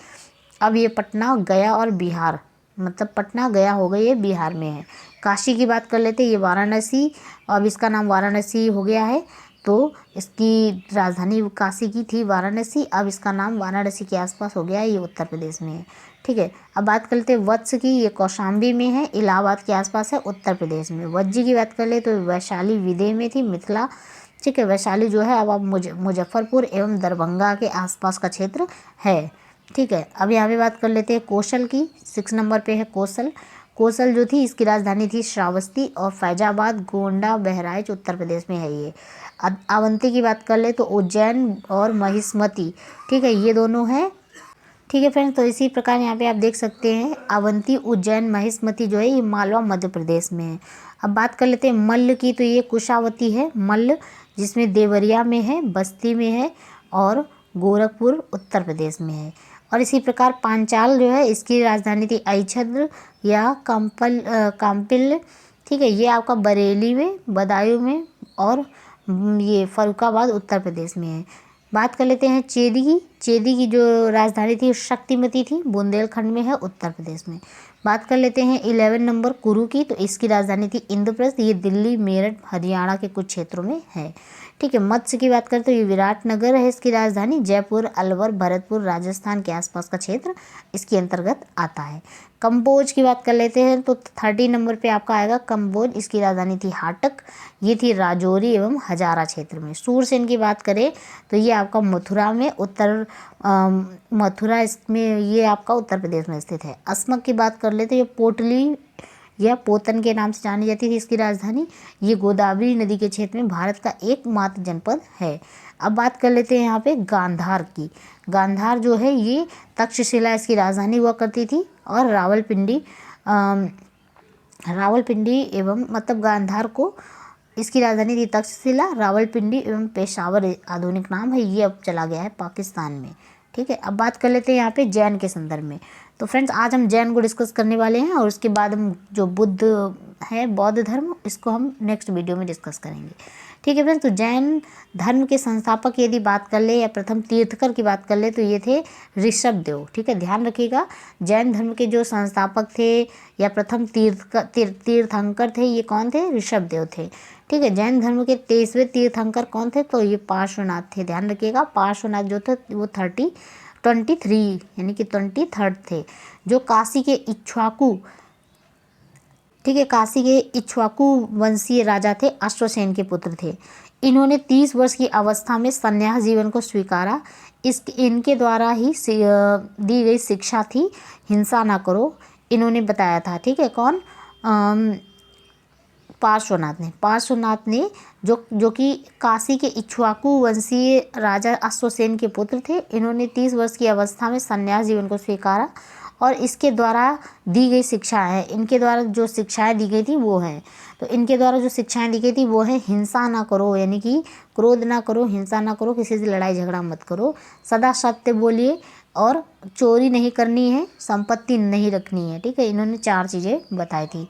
अब ये पटना, गया और बिहार, मतलब पटना गया हो गई, ये बिहार में है। काशी की बात कर लेते हैं, ये वाराणसी, अब इसका नाम वाराणसी हो गया है। तो इसकी राजधानी काशी की थी वाराणसी, अब इसका नाम वाराणसी के आसपास हो गया है, ये उत्तर प्रदेश में है, ठीक है। अब बात कर लेते हैं वत्स की, ये कौशाम्बी में है, इलाहाबाद के आसपास है, उत्तर प्रदेश में। वज्जी की बात कर ले तो वैशाली विदेह में थी, मिथिला, ठीक है। वैशाली जो है अब मुजफ्फरपुर एवं दरभंगा के आसपास का क्षेत्र है, ठीक है। अब यहाँ पे बात कर लेते हैं कौशल की, 6 नंबर पे है कौशल जो थी इसकी राजधानी थी श्रावस्ती और फैजाबाद, गोंडा, बहराइच उत्तर प्रदेश में है ये। अवंती की बात कर ले तो उज्जैन और महिष्मती, ठीक है, ये दोनों हैं। ठीक है फ्रेंड्स, तो इसी प्रकार यहाँ पे आप देख सकते हैं अवंती, उज्जैन, महिष्मती जो है ये मालवा मध्य प्रदेश में है। अब बात कर लेते हैं मल्ल की, तो ये कुशावती है मल्ल, जिसमें देवरिया में है, बस्ती में है और गोरखपुर उत्तर प्रदेश में है। और इसी प्रकार पांचाल जो है इसकी राजधानी थी अहिच्छत्र या काम्पिल, ठीक है, ये आपका बरेली में, बदायूं में और ये फर्रुखाबाद उत्तर प्रदेश में है। बात कर लेते हैं चेदी की। चेदी की जो राजधानी थी शक्तिमती थी, बुंदेलखंड में है, उत्तर प्रदेश में। बात कर लेते हैं 11 नंबर कुरु की, तो इसकी राजधानी थी इंद्रप्रस्थ, ये दिल्ली, मेरठ, हरियाणा के कुछ क्षेत्रों में है। ठीक है, मत्स्य की बात करें तो ये विराटनगर है इसकी राजधानी, जयपुर, अलवर, भरतपुर, राजस्थान के आसपास का क्षेत्र इसके अंतर्गत आता है। कंबोज की बात कर लेते हैं तो 30 नंबर पे आपका आएगा कंबोज, इसकी राजधानी थी हाटक, ये थी राजौरी एवं हजारा क्षेत्र में। सूरसेन की बात करें तो ये आपका मथुरा में, मथुरा इसमें, ये आपका उत्तर प्रदेश में स्थित है। अस्मक की बात कर लेते ये पोटली या पोतन के नाम से जानी जाती थी इसकी राजधानी, ये गोदावरी नदी के क्षेत्र में भारत का एकमात्र जनपद है। अब बात कर लेते हैं यहाँ पे गांधार की। गांधार जो है ये तक्षशिला इसकी राजधानी हुआ करती थी और रावलपिंडी एवं मतलब गांधार को इसकी राजधानी थी तक्षशिला, रावलपिंडी एवं पेशावर आधुनिक नाम है, ये अब चला गया है पाकिस्तान में। ठीक है, अब बात कर लेते हैं यहाँ पे जैन के संदर्भ में। तो फ्रेंड्स आज हम जैन को डिस्कस करने वाले हैं और उसके बाद हम जो बुद्ध है, बौद्ध धर्म, इसको हम नेक्स्ट वीडियो में डिस्कस करेंगे। ठीक है फ्रेंड्स, तो जैन धर्म के संस्थापक यदि बात कर ले या प्रथम तीर्थकर की बात कर ले तो ये थे ऋषभदेव। ठीक है, ध्यान रखिएगा, जैन धर्म के जो संस्थापक थे या प्रथम तीर्थंकर थे ये कौन थे? ऋषभदेव थे। ठीक है, जैन धर्म के 23वें तीर्थंकर कौन थे? तो ये पार्श्वनाथ थे। ध्यान रखिएगा, पार्श्वनाथ जो थे वो 23 यानी कि 23rd थे, जो काशी के इक्ष्वाकु, ठीक है, काशी के इक्ष्वाकु वंशीय राजा थे, अश्वसेन के पुत्र थे। इन्होंने 30 वर्ष की अवस्था में संन्यास जीवन को स्वीकारा। इनके द्वारा ही दी गई शिक्षा थी हिंसा ना करो, इन्होंने बताया था। ठीक है, कौन? पार्श्वनाथ ने जो कि काशी के इक्ष्वाकु वंशीय राजा अश्वसेन के पुत्र थे। इन्होंने 30 वर्ष की अवस्था में संन्यास जीवन को स्वीकारा और इसके द्वारा दी गई शिक्षाएं हैं, इनके द्वारा जो शिक्षाएं दी गई थी वो हैं, तो इनके द्वारा जो शिक्षाएं दी गई थी वो है हिंसा ना करो, यानी कि क्रोध ना करो, हिंसा ना करो, किसी से लड़ाई झगड़ा मत करो, सदा सत्य बोलिए और चोरी नहीं करनी है, संपत्ति नहीं रखनी है। ठीक है, इन्होंने 4 चीज़ें बताई थी।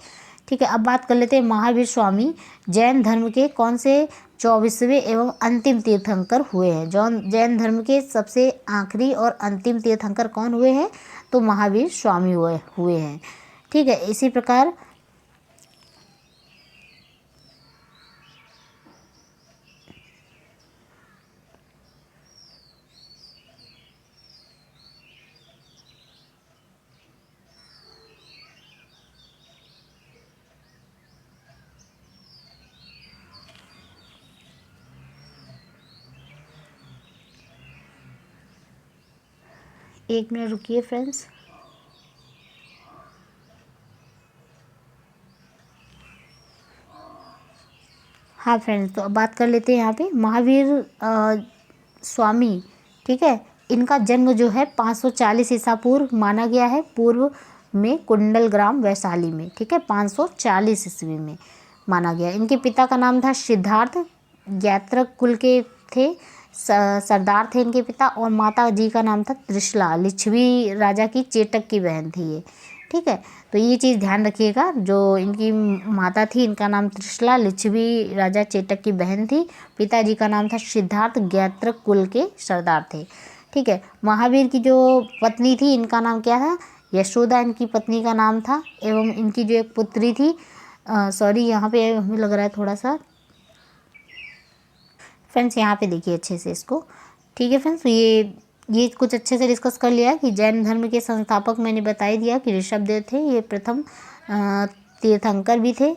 ठीक है, अब बात कर लेते हैं महावीर स्वामी जैन धर्म के कौन से 24वें एवं अंतिम तीर्थंकर हुए हैं। जैन धर्म के सबसे आखिरी और अंतिम तीर्थंकर कौन हुए हैं? तो महावीर स्वामी हुए हैं। ठीक है, इसी प्रकार एक मिनट रुकिए फ्रेंड्स। हाँ फ्रेंड्स, तो अब बात कर लेते हैं यहाँ पे महावीर स्वामी। ठीक है, इनका जन्म जो है 540 ईसा पूर्व माना गया है, पूर्व में कुंडल ग्राम वैशाली में। ठीक है, 540 ईस्वी में माना गया। इनके पिता का नाम था सिद्धार्थ, ज्ञात्रक कुल के थे, सरदार थे इनके पिता, और माता जी का नाम था त्रिशला, लिच्छवी राजा की चेटक की बहन थी ये। ठीक है, तो ये चीज़ ध्यान रखिएगा, जो इनकी माता थी इनका नाम त्रिशला, लिच्छवी राजा चेटक की बहन थी, पिताजी का नाम था सिद्धार्थ, ज्ञात्रक कुल के सरदार थे। ठीक है, महावीर की जो पत्नी थी इनका नाम क्या था? यशोदा इनकी पत्नी का नाम था, एवं इनकी जो एक पुत्री थी, सॉरी यहाँ पे हमें लग रहा है थोड़ा सा फ्रेंड्स, यहाँ पे देखिए अच्छे से इसको। ठीक है फ्रेंड्स, तो ये कुछ अच्छे से डिस्कस कर लिया कि जैन धर्म के संस्थापक मैंने बता ही दिया कि ऋषभदेव थे, ये प्रथम तीर्थंकर भी थे।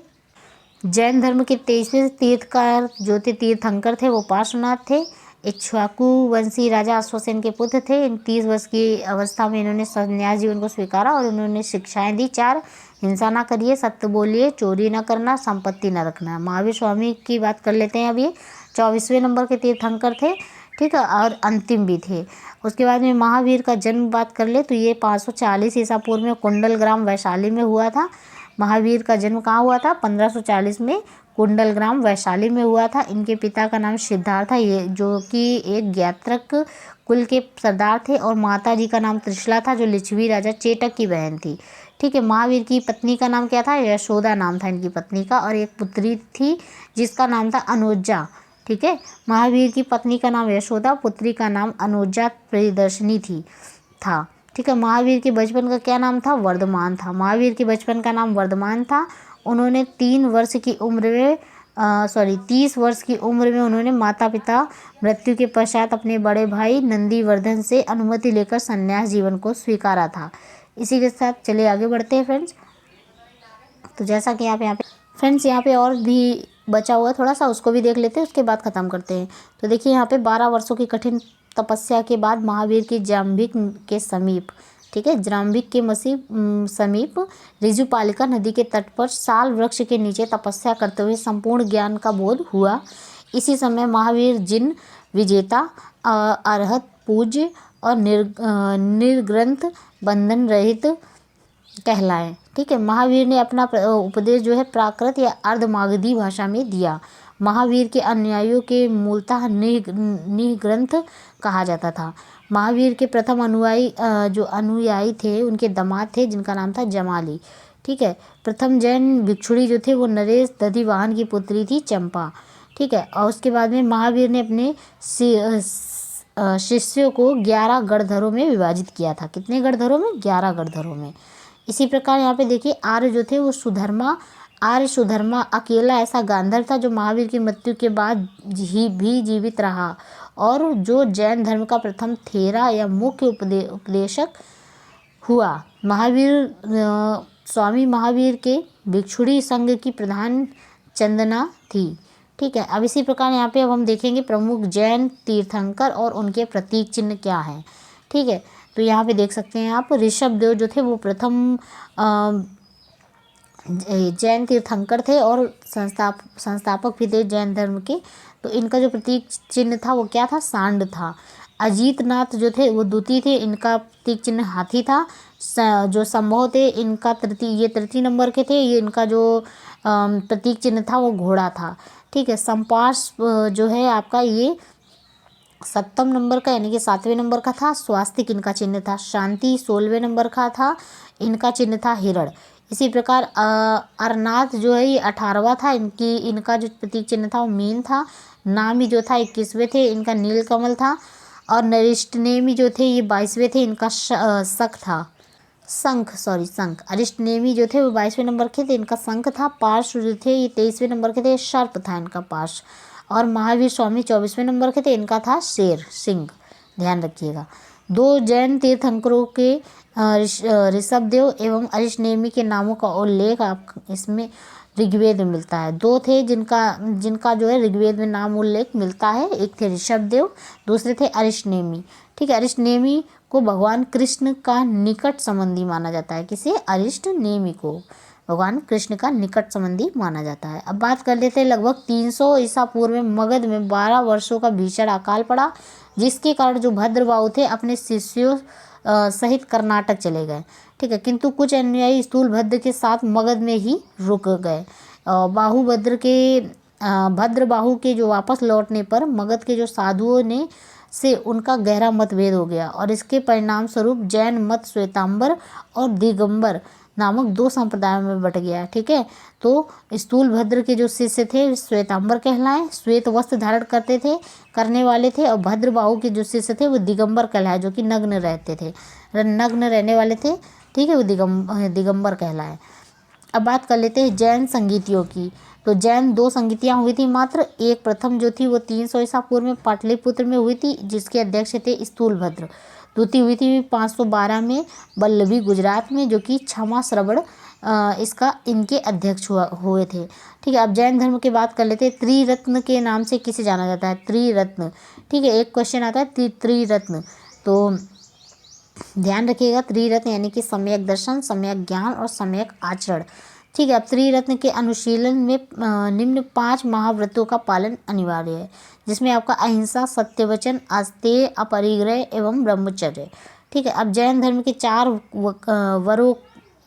जैन धर्म के 23वें तीर्थकार जो थे तीर्थंकर थे वो पार्श्वनाथ थे, इक्ष्वाकु वंशी राजा अश्वसेन के पुत्र थे। इन 30 वर्ष की अवस्था में इन्होंने संन्यास जीवन को स्वीकारा और उन्होंने शिक्षाएं दी 4, हिंसा ना करिए, सत्य बोलिए, चोरी ना करना, संपत्ति ना रखना। महावीर स्वामी की बात कर लेते हैं। अब ये 24वें नंबर के तीर्थंकर थे, ठीक है, और अंतिम भी थे। उसके बाद में महावीर का जन्म बात कर ले तो ये 540 ईसा पूर्व में कुंडलग्राम वैशाली में हुआ था। महावीर का जन्म कहाँ हुआ था? 1540 में कुंडलग्राम वैशाली में हुआ था। इनके पिता का नाम सिद्धार्थ था, ये जो कि एक ज्ञात्रक कुल के सरदार थे, और माता जी का नाम त्रिशला था जो लिच्छवी राजा चेटक की बहन थी, ठीक है। महावीर की पत्नी का नाम क्या था? यशोदा नाम था इनकी पत्नी का, और एक पुत्री थी जिसका नाम था अनुजा, ठीक है। महावीर की पत्नी का नाम यशोदा, पुत्री का नाम अनुजा प्रियदर्शिनी था, ठीक है। महावीर के बचपन का क्या नाम था? वर्धमान था। महावीर के बचपन का नाम वर्धमान था। उन्होंने 30 वर्ष की उम्र में उन्होंने माता पिता मृत्यु के पश्चात अपने बड़े भाई नंदीवर्धन से अनुमति लेकर संन्यास जीवन को स्वीकारा था। इसी के साथ चलिए आगे बढ़ते हैं फ्रेंड्स। तो जैसा कि आप यहाँ पे फ्रेंड्स यहाँ पे और भी बचा हुआ है थोड़ा सा, उसको भी देख लेते हैं, उसके बाद ख़त्म करते हैं। तो देखिए यहाँ पे 12 वर्षों की कठिन तपस्या के बाद महावीर की जाम्बिक के समीप, ठीक है, जाम्बिक के समीप ऋजुपालिका नदी के तट पर साल वृक्ष के नीचे तपस्या करते हुए संपूर्ण ज्ञान का बोध हुआ। इसी समय महावीर जिन विजेता, अरहत, पूज्य और निर्ग्रंथ बंधन रहित कहलाए, ठीक है। महावीर ने अपना उपदेश जो है प्राकृत या अर्धमागधी भाषा में दिया। महावीर के अनुयायियों के मूलतः निग्रंथ कहा जाता था। महावीर के प्रथम अनुयायी थे उनके दामाद थे जिनका नाम था जमाली, ठीक है। प्रथम जैन भिक्षुणी जो थे वो नरेश दधिवाहन की पुत्री थी चंपा, ठीक है। और उसके बाद में महावीर ने अपने शिष्यों को 11 गणधरों में विभाजित किया था। कितने गणधरों में? 11 गणधरों में। इसी प्रकार यहाँ पे देखिए आर्य जो थे वो आर्य सुधर्मा अकेला ऐसा गांधर था जो महावीर की मृत्यु के बाद भी जीवित रहा, और जो जैन धर्म का प्रथम थेरा या मुख्य उपदेशक हुआ। स्वामी महावीर के भिक्षुणी संघ की प्रधान चंदना थी, ठीक है। अब इसी प्रकार यहाँ पे अब हम देखेंगे प्रमुख जैन तीर्थंकर और उनके प्रतीक चिन्ह क्या है, ठीक है। तो यहाँ पे देख सकते हैं आप ऋषभदेव जो थे वो प्रथम जैन तीर्थंकर थे और संस्थापक भी थे जैन धर्म के। तो इनका जो प्रतीक चिन्ह था वो क्या था? सांड था। अजीतनाथ जो थे वो द्वितीय थे, इनका प्रतीक चिन्ह हाथी था। जो संभव थे इनका तृतीय नंबर के थे, ये इनका जो प्रतीक चिन्ह था वो घोड़ा था, ठीक है। संपास जो है आपका ये 7वें नंबर का यानी कि 7वें नंबर का था। स्वास्तिक इनका चिन्ह था। शांति 16वें नंबर का था, इनका चिन्ह था हिरण। इसी प्रकार अरनाथ जो है ये 18वां था, इनका जो प्रतीक चिन्ह था वो मीन था। नामी जो था 21वें थे, इनका नीलकमल था। और नरिष्टनेमी जो थे ये 22वें थे, इनका शंख। अरिष्टनेमी जो थे वो 22वें नंबर के थे, इनका शंख था। पार्श्व जो थे ये 23वें नंबर के थे, सर्प था इनका पार्श्व। और महावीर स्वामी 24वें नंबर के थे, इनका था शेर, सिंह, ध्यान रखिएगा। 2 जैन तीर्थंकरों के ऋषभदेव एवं अरिष्टनेमी के नामों का उल्लेख आप इसमें ऋग्वेद में मिलता है। 2 थे जिनका जो है ऋग्वेद में नाम उल्लेख मिलता है। एक थे ऋषभदेव, दूसरे थे अरिष्टनेमी, ठीक है। अरिष्टनेमी को भगवान कृष्ण का निकट संबंधी माना जाता है। किसे? अरिष्टनेमी को भगवान कृष्ण का निकट संबंधी माना जाता है। अब बात कर लेते हैं लगभग 300 ईसा पूर्व में मगध में 12 वर्षों का भीषण अकाल पड़ा, जिसके कारण जो भद्रबाहु थे अपने शिष्यों सहित कर्नाटक चले गए, ठीक है। किंतु कुछ अनुयायी स्थूलभद्र के साथ मगध में ही रुक गए। भद्रबाहु के जो वापस लौटने पर मगध के जो साधुओं ने से उनका गहरा मतभेद हो गया, और इसके परिणाम स्वरूप जैन मत श्वेतांबर और दिगंबर नामक 2 संप्रदायों में बट गया, ठीक है। तो स्थूलभद्र के जो शिष्य थे श्वेतांबर कहलाए, श्वेत वस्त्र धारण करने वाले थे, और भद्रबाहु के जो शिष्य थे वो दिगंबर कहलाए, जो कि नग्न रहने वाले थे, ठीक है, वो दिगंबर कहलाए। अब बात कर लेते हैं जैन संगीतियों की। तो जैन 2 संगीतियाँ हुई थी मात्र। एक प्रथम जो थी वो 300 ईसा पूर्व में पाटलिपुत्र में हुई थी, जिसके अध्यक्ष थे स्थूलभद्र। द्वितीय हुई थी 512 में वल्लभी गुजरात में, जो कि क्षमा श्रवण इनके अध्यक्ष हुए थे, ठीक है। अब जैन धर्म की बात कर लेते हैं। त्रिरत्न के नाम से किसे जाना जाता है? त्रिरत्न, ठीक है। एक क्वेश्चन आता है त्रिरत्न, तो ध्यान रखिएगा। त्रिरत्न यानी कि सम्यक दर्शन, सम्यक ज्ञान और सम्यक आचरण, ठीक है। अब त्रिरत्न के अनुशीलन में निम्न 5 महाव्रतों का पालन अनिवार्य है, जिसमें आपका अहिंसा, सत्यवचन, आस्तेय, अपरिग्रह एवं ब्रह्मचर्य। ठीक है। अब जैन धर्म के 4 वरों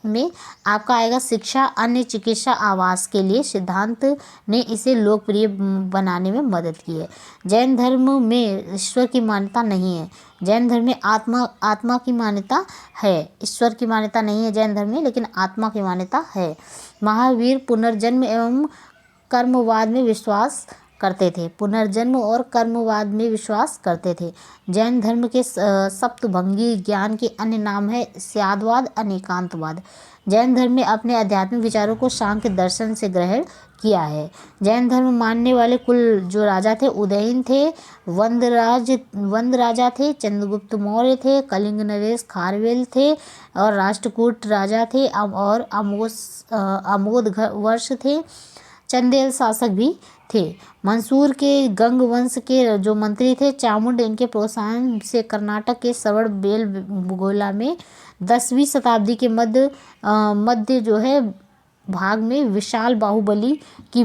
में आपका आएगा शिक्षा, अन्य, चिकित्सा, आवास के लिए सिद्धांत ने इसे लोकप्रिय बनाने में मदद की है। जैन धर्म में ईश्वर की मान्यता नहीं है। जैन धर्म में आत्मा की मान्यता है, ईश्वर की मान्यता नहीं है जैन धर्म में, लेकिन आत्मा की मान्यता है। महावीर पुनर्जन्म एवं कर्मवाद में विश्वास करते थे। पुनर्जन्म और कर्मवाद में विश्वास करते थे। जैन धर्म के सप्तभंगी ज्ञान के अन्य नाम है स्यादवाद, अनेकांतवाद। जैन धर्म में अपने आध्यात्मिक विचारों को सांख्य दर्शन से ग्रहण किया है। जैन धर्म मानने वाले कुल जो राजा थे उदयन थे, वंद राजा थे, चंद्रगुप्त मौर्य थे, कलिंग नरेश खारवेल थे और राष्ट्रकूट राजा थे और अमोद वर्ष थे। चंदेल शासक भी थे। मंसूर के गंग वंश के जो मंत्री थे चामुंड, इनके प्रोत्साहन से कर्नाटक के श्रवण बेलगोला में 10वीं शताब्दी के मध्य जो है भाग में विशाल बाहुबली की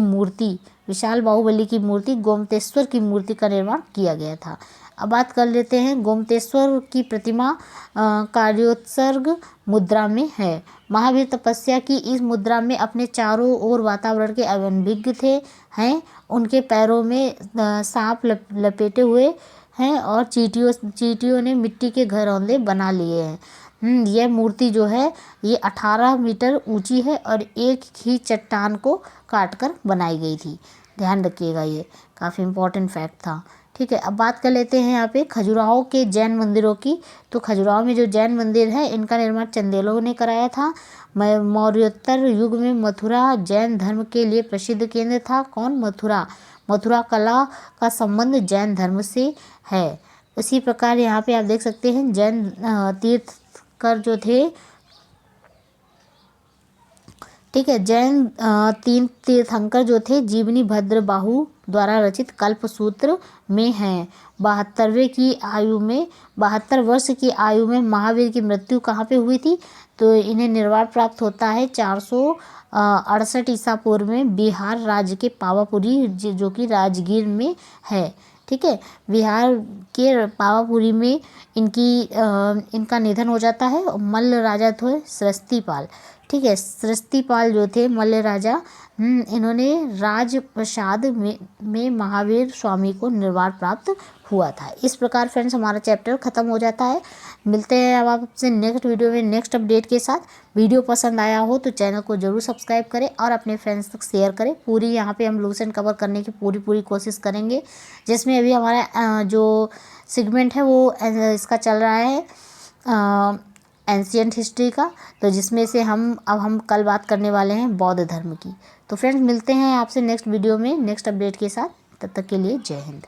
मूर्ति गोमतेश्वर की मूर्ति का निर्माण किया गया था। अब बात कर लेते हैं गोमतेश्वर की प्रतिमा कार्योत्सर्ग मुद्रा में है। महावीर तपस्या की इस मुद्रा में अपने चारों ओर वातावरण के अभिज्ञ हैं। उनके पैरों में सांप लपेटे हुए हैं और चींटियों ने मिट्टी के घरौंदे बना लिए हैं। यह मूर्ति जो है ये 18 मीटर ऊंची है और एक ही चट्टान को काटकर बनाई गई थी। ध्यान रखिएगा, ये काफ़ी इम्पोर्टेंट फैक्ट था। ठीक है। अब बात कर लेते हैं यहाँ पे खजुराहो के जैन मंदिरों की। तो खजुराहो में जो जैन मंदिर है इनका निर्माण चंदेलों ने कराया था। मौर्योत्तर युग में मथुरा जैन धर्म के लिए प्रसिद्ध केंद्र था। कौन? मथुरा कला का संबंध जैन धर्म से है। उसी प्रकार यहाँ पे आप देख सकते हैं जैन तीर्थकर जो थे, ठीक है, जैन 3 तीर्थंकर जो थे जीवनी भद्र बाहु द्वारा रचित कल्पसूत्र में हैं। 72 वर्ष की आयु में महावीर की मृत्यु कहाँ पे हुई थी? तो इन्हें निर्वाण प्राप्त होता है 468 ईसा पूर्व में बिहार राज्य के पावापुरी जो कि राजगीर में है। ठीक है। बिहार के पावापुरी में इनका निधन हो जाता है। मल्ल राजा थे सृष्टिपाल। ठीक है। सृष्टिपाल जो थे मल्ल राजा, इन्होंने राजप्रसाद में महावीर स्वामी को निर्वाण प्राप्त हुआ था। इस प्रकार फ्रेंड्स हमारा चैप्टर खत्म हो जाता है। मिलते हैं अब आपसे नेक्स्ट वीडियो में नेक्स्ट अपडेट के साथ। वीडियो पसंद आया हो तो चैनल को जरूर सब्सक्राइब करें और अपने फ्रेंड्स तक शेयर करें। पूरी यहाँ पे हम लूसेंट कवर करने की पूरी कोशिश करेंगे, जिसमें अभी हमारा जो सेगमेंट है वो इसका चल रहा है एंशिएंट हिस्ट्री का, तो जिसमें से हम कल बात करने वाले हैं बौद्ध धर्म की। तो फ्रेंड्स मिलते हैं आपसे नेक्स्ट वीडियो में नेक्स्ट अपडेट के साथ। तब तक के लिए जय हिंद।